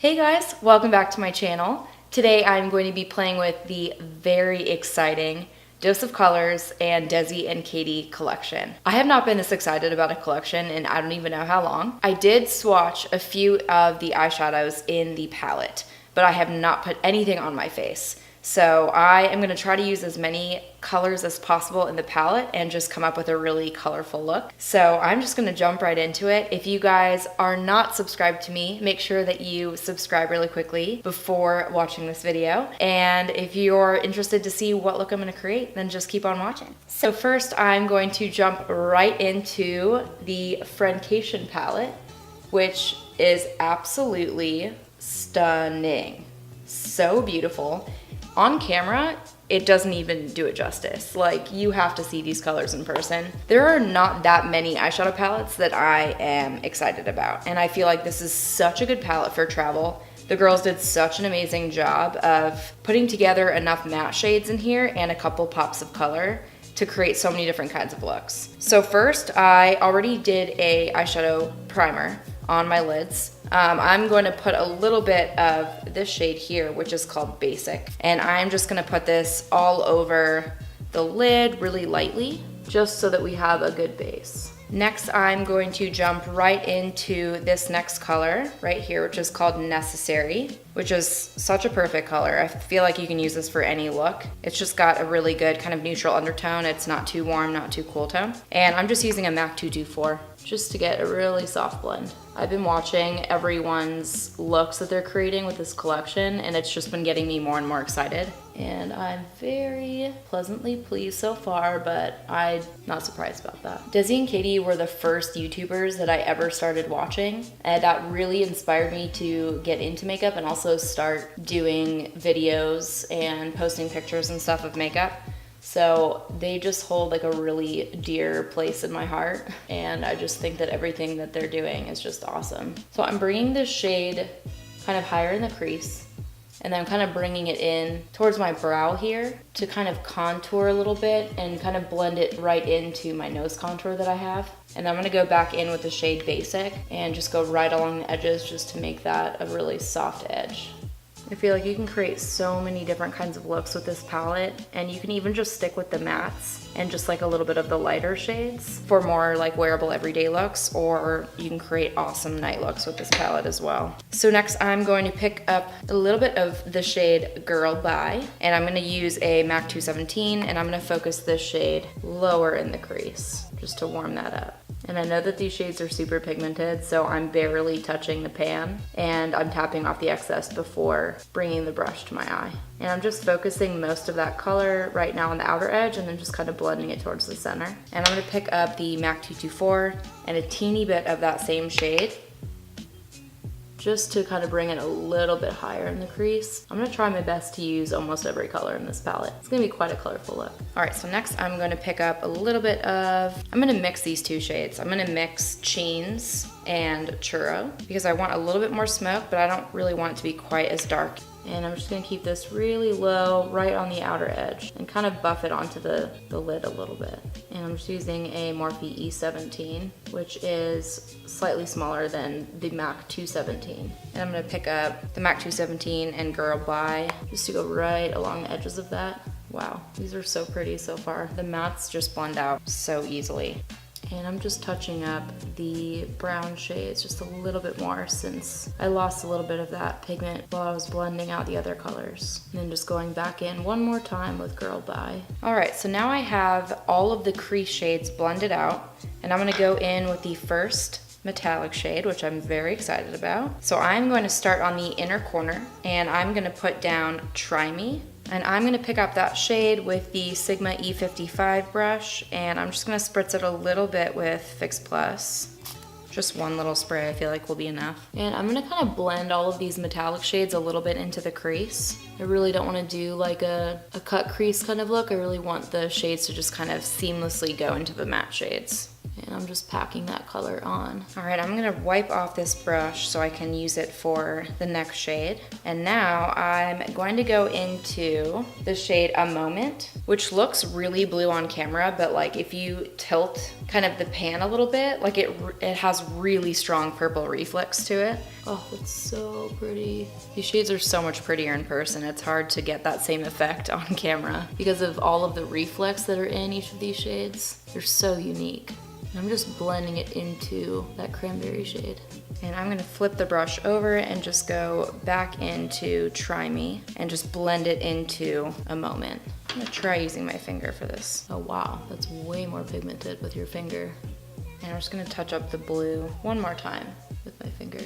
Hey guys, welcome back to my channel. Today I'm going to be playing with the very exciting Dose of Colors and DESIXKATY collection. I have not been this excited about a collection in I don't even know how long. I did swatch a few of the eyeshadows in the palette, but I have not put anything on my face. So I am going to try to use as many colors as possible in the palette and just come up with a really colorful look. So I'm just going to jump right into it. If you guys are not subscribed to me, make sure that you subscribe really quickly before watching this video. And if you're interested to see what look I'm going to create, then just keep on watching. So first I'm going to jump right into the Friendcation Palette, which is absolutely stunning. So beautiful. On camera, it doesn't even do it justice. Like, you have to see these colors in person. There are not that many eyeshadow palettes that I am excited about, and I feel like this is such a good palette for travel. The girls did such an amazing job of putting together enough matte shades in here and a couple pops of color to create so many different kinds of looks. So first, I already did a eyeshadow primer on my lids. I'm going to put a little bit of this shade here, which is called Basic. And I'm just gonna put this all over the lid really lightly, just so that we have a good base. Next, I'm going to jump right into this next color right here, which is called Necessary, which is such a perfect color. I feel like you can use this for any look. It's just got a really good kind of neutral undertone. It's not too warm, not too cool tone. And I'm just using a MAC 224 just to get a really soft blend. I've been watching everyone's looks that they're creating with this collection, and it's just been getting me more and more excited. And I'm very pleasantly pleased so far, but I'm not surprised about that. Desi and Katie were the first YouTubers that I ever started watching, and that really inspired me to get into makeup and also start doing videos and posting pictures and stuff of makeup. So they just hold like a really dear place in my heart, and I just think that everything that they're doing is just awesome. So I'm bringing this shade kind of higher in the crease, and then I'm kind of bringing it in towards my brow here to kind of contour a little bit and kind of blend it right into my nose contour that I have. And I'm gonna go back in with the shade Basic and just go right along the edges just to make that a really soft edge. I feel like you can create so many different kinds of looks with this palette, and you can even just stick with the mattes and just like a little bit of the lighter shades for more like wearable everyday looks, or you can create awesome night looks with this palette as well. So next I'm going to pick up a little bit of the shade Girl Bye, and I'm gonna use a MAC 217, and I'm gonna focus this shade lower in the crease just to warm that up. And I know that these shades are super pigmented, so I'm barely touching the pan, and I'm tapping off the excess before bringing the brush to my eye. And I'm just focusing most of that color right now on the outer edge, and then just kind of blending it towards the center. And I'm gonna pick up the MAC 224 and a teeny bit of that same shade, just to kind of bring it a little bit higher in the crease. I'm gonna try my best to use almost every color in this palette. It's gonna be quite a colorful look. All right, so next I'm gonna pick up a little bit of, I'm gonna mix these two shades. I'm gonna mix Cheens and Churro because I want a little bit more smoke, but I don't really want it to be quite as dark. And I'm just gonna keep this really low right on the outer edge and kind of buff it onto the lid a little bit. And I'm just using a Morphe E17, which is slightly smaller than the MAC 217. And I'm gonna pick up the MAC 217 and Girl Bye just to go right along the edges of that. Wow, these are so pretty so far. The mattes just blend out so easily. And I'm just touching up the brown shades just a little bit more since I lost a little bit of that pigment while I was blending out the other colors. And then just going back in one more time with Girl Bye. All right, so now I have all of the crease shades blended out, and I'm gonna go in with the first metallic shade, which I'm very excited about. So I'm going to start on the inner corner, and I'm gonna put down Try Me. And I'm gonna pick up that shade with the Sigma E55 brush, and I'm just gonna spritz it a little bit with Fix Plus. Just one little spray I feel like will be enough. And I'm gonna kind of blend all of these metallic shades a little bit into the crease. I really don't wanna do like a cut crease kind of look. I really want the shades to just kind of seamlessly go into the matte shades. And I'm just packing that color on. All right, I'm gonna wipe off this brush so I can use it for the next shade. And now I'm going to go into the shade A Moment, which looks really blue on camera, but like if you tilt kind of the pan a little bit, like it has really strong purple reflex to it. Oh, it's so pretty. These shades are so much prettier in person. It's hard to get that same effect on camera because of all of the reflex that are in each of these shades. They're so unique. And I'm just blending it into that cranberry shade. And I'm gonna flip the brush over and just go back into Try Me and just blend it into A Moment. I'm gonna try using my finger for this. Oh wow, that's way more pigmented with your finger. And I'm just gonna touch up the blue one more time with my finger.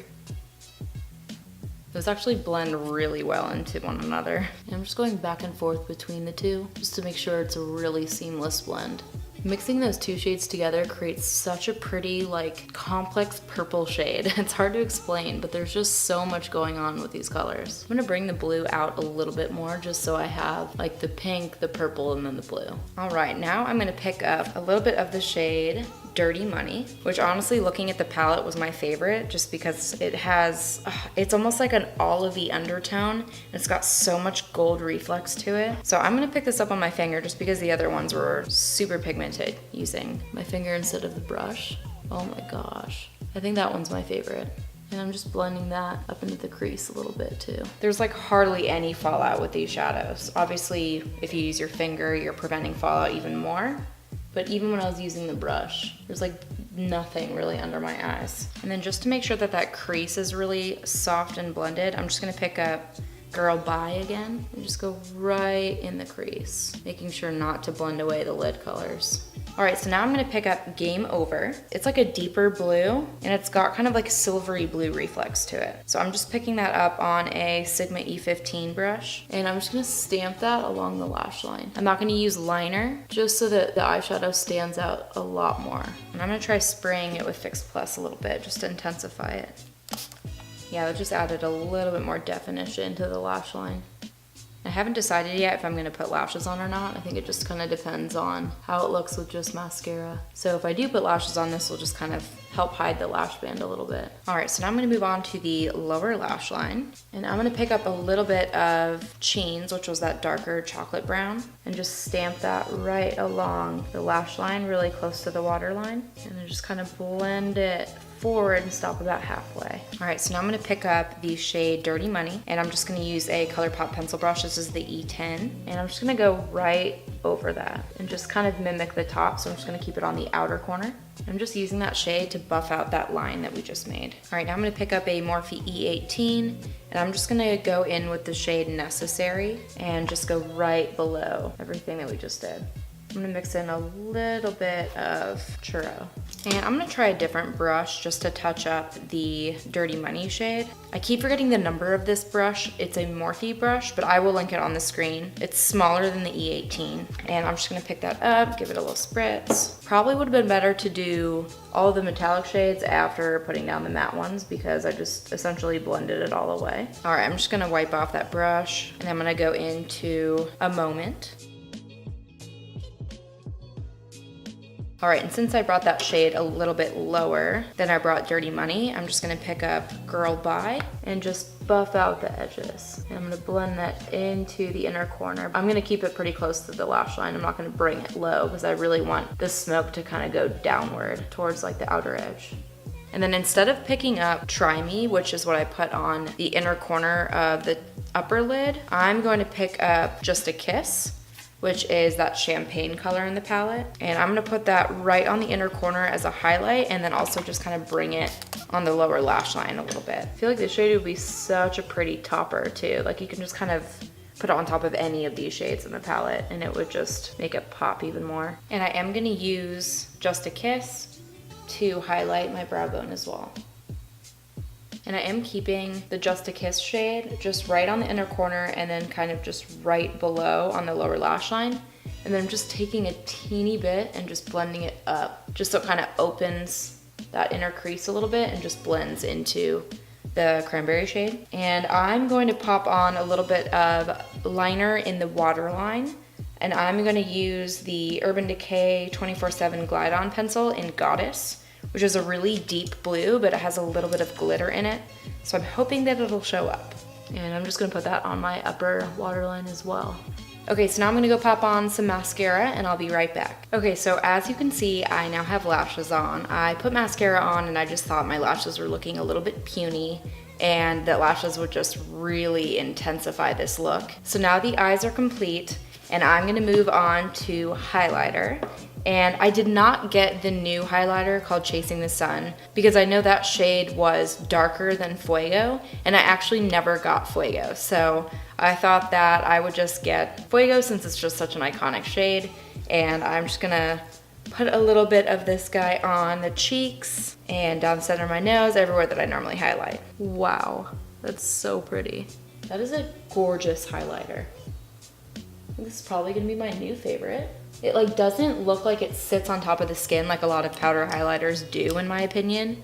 Those actually blend really well into one another. And I'm just going back and forth between the two just to make sure it's a really seamless blend. Mixing those two shades together creates such a pretty, like, complex purple shade. It's hard to explain, but there's just so much going on with these colors. I'm gonna bring the blue out a little bit more just so I have like the pink, the purple, and then the blue. All right, now I'm gonna pick up a little bit of the shade Dirty Money, which honestly, looking at the palette, was my favorite just because it has, it's almost like an olivey undertone. And it's got so much gold reflex to it. So I'm gonna pick this up on my finger just because the other ones were super pigmented using my finger instead of the brush. Oh my gosh. I think that one's my favorite. And I'm just blending that up into the crease a little bit too. There's like hardly any fallout with these shadows. Obviously, if you use your finger, you're preventing fallout even more. But even when I was using the brush, there's like nothing really under my eyes. And then just to make sure that that crease is really soft and blended, I'm just gonna pick up Girl Bye again and just go right in the crease, making sure not to blend away the lid colors. All right, so now I'm gonna pick up Game Over. It's like a deeper blue and it's got kind of like silvery blue reflex to it. So I'm just picking that up on a Sigma E15 brush and I'm just gonna stamp that along the lash line. I'm not gonna use liner just so that the eyeshadow stands out a lot more. And I'm gonna try spraying it with Fix Plus a little bit just to intensify it. Yeah, that just added a little bit more definition to the lash line. I haven't decided yet if I'm gonna put lashes on or not. I think it just kind of depends on how it looks with just mascara. So if I do put lashes on, this will just kind of help hide the lash band a little bit. All right, so now I'm gonna move on to the lower lash line. And I'm gonna pick up a little bit of Cheens, which was that darker chocolate brown, and just stamp that right along the lash line, really close to the waterline. And then just kind of blend it forward and stop about halfway. All right, so now I'm gonna pick up the shade Dirty Money, and I'm just gonna use a ColourPop pencil brush. This is the E10, and I'm just gonna go right over that and just kind of mimic the top. So I'm just gonna keep it on the outer corner. I'm just using that shade to buff out that line that we just made. All right, now I'm gonna pick up a Morphe E18, and I'm just gonna go in with the shade Necessary and just go right below everything that we just did. I'm gonna mix in a little bit of churro. And I'm gonna try a different brush just to touch up the Dirty Money shade. I keep forgetting the number of this brush. It's a Morphe brush, but I will link it on the screen. It's smaller than the E18. And I'm just gonna pick that up, give it a little spritz. Probably would have been better to do all the metallic shades after putting down the matte ones because I just essentially blended it all away. All right, I'm just gonna wipe off that brush and I'm gonna go into A Moment. All right, and since I brought that shade a little bit lower than I brought Dirty Money, I'm just gonna pick up Girl Bye and just buff out the edges. And I'm gonna blend that into the inner corner. I'm gonna keep it pretty close to the lash line. I'm not gonna bring it low because I really want the smoke to kind of go downward towards like the outer edge. And then instead of picking up Try Me, which is what I put on the inner corner of the upper lid, I'm going to pick up Just a Kiss, which is that champagne color in the palette. And I'm gonna put that right on the inner corner as a highlight and then also just kind of bring it on the lower lash line a little bit. I feel like this shade would be such a pretty topper too. Like you can just kind of put it on top of any of these shades in the palette and it would just make it pop even more. And I am gonna use Just a Kiss to highlight my brow bone as well. And I am keeping the Just a Kiss shade just right on the inner corner and then kind of just right below on the lower lash line. And then I'm just taking a teeny bit and just blending it up just so it kind of opens that inner crease a little bit and just blends into the cranberry shade. And I'm going to pop on a little bit of liner in the waterline And I'm gonna use the Urban Decay 24/7 Glide On pencil in Goddess, which is a really deep blue, but it has a little bit of glitter in it. So I'm hoping that it'll show up. And I'm just gonna put that on my upper waterline as well. Okay, so now I'm gonna go pop on some mascara and I'll be right back. Okay, so as you can see, I now have lashes on. I put mascara on and I just thought my lashes were looking a little bit puny and that lashes would just really intensify this look. So now the eyes are complete and I'm gonna move on to highlighter. And I did not get the new highlighter called Chasing the Sun because I know that shade was darker than Fuego, and I actually never got Fuego. So I thought that I would just get Fuego since it's just such an iconic shade. And I'm just gonna put a little bit of this guy on the cheeks and down the center of my nose, everywhere that I normally highlight. Wow, that's so pretty. That is a gorgeous highlighter. This is probably gonna be my new favorite. It like doesn't look like it sits on top of the skin like a lot of powder highlighters do, in my opinion.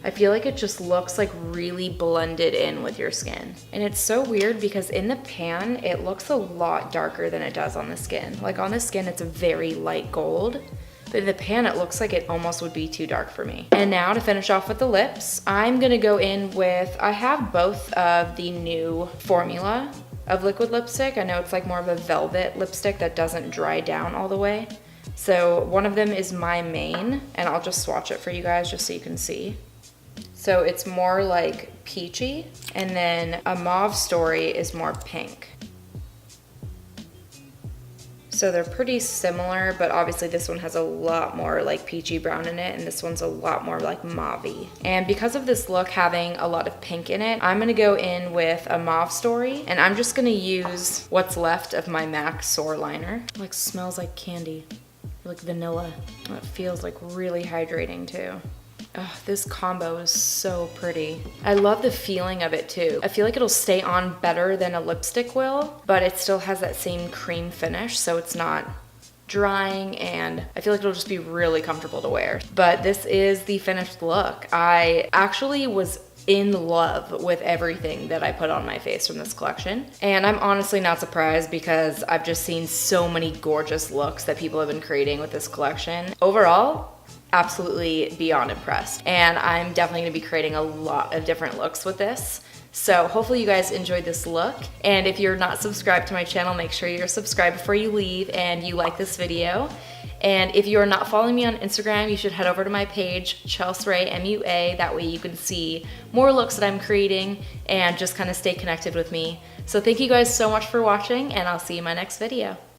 I feel like it just looks like really blended in with your skin. And it's so weird because in the pan, it looks a lot darker than it does on the skin. Like on the skin, it's a very light gold, but in the pan, it looks like it almost would be too dark for me. And now to finish off with the lips, I'm gonna go in with, I have both of the new formula of liquid lipstick. I know it's like more of a velvet lipstick that doesn't dry down all the way. So one of them is my main, and I'll just swatch it for you guys just so you can see. So it's more like peachy, and then a Mauve Story is more pink. So they're pretty similar, but obviously this one has a lot more like peachy brown in it, and this one's a lot more like mauve-y. And because of this look having a lot of pink in it, I'm gonna go in with a Mauve Story, and I'm just gonna use what's left of my MAC Soar liner. It like smells like candy, like vanilla. It feels like really hydrating too. Oh, this combo is so pretty. I love the feeling of it too. I feel like it'll stay on better than a lipstick will, but it still has that same cream finish, so it's not drying, and I feel like it'll just be really comfortable to wear. But this is the finished look. I actually was in love with everything that I put on my face from this collection. And I'm honestly not surprised because I've just seen so many gorgeous looks that people have been creating with this collection. Overall, absolutely beyond impressed. And I'm definitely gonna be creating a lot of different looks with this. So hopefully you guys enjoyed this look. And if you're not subscribed to my channel, make sure you're subscribed before you leave and you like this video. And if you are not following me on Instagram, you should head over to my page, CHELSREYMUA. That way you can see more looks that I'm creating and just kind of stay connected with me. So thank you guys so much for watching, and I'll see you in my next video.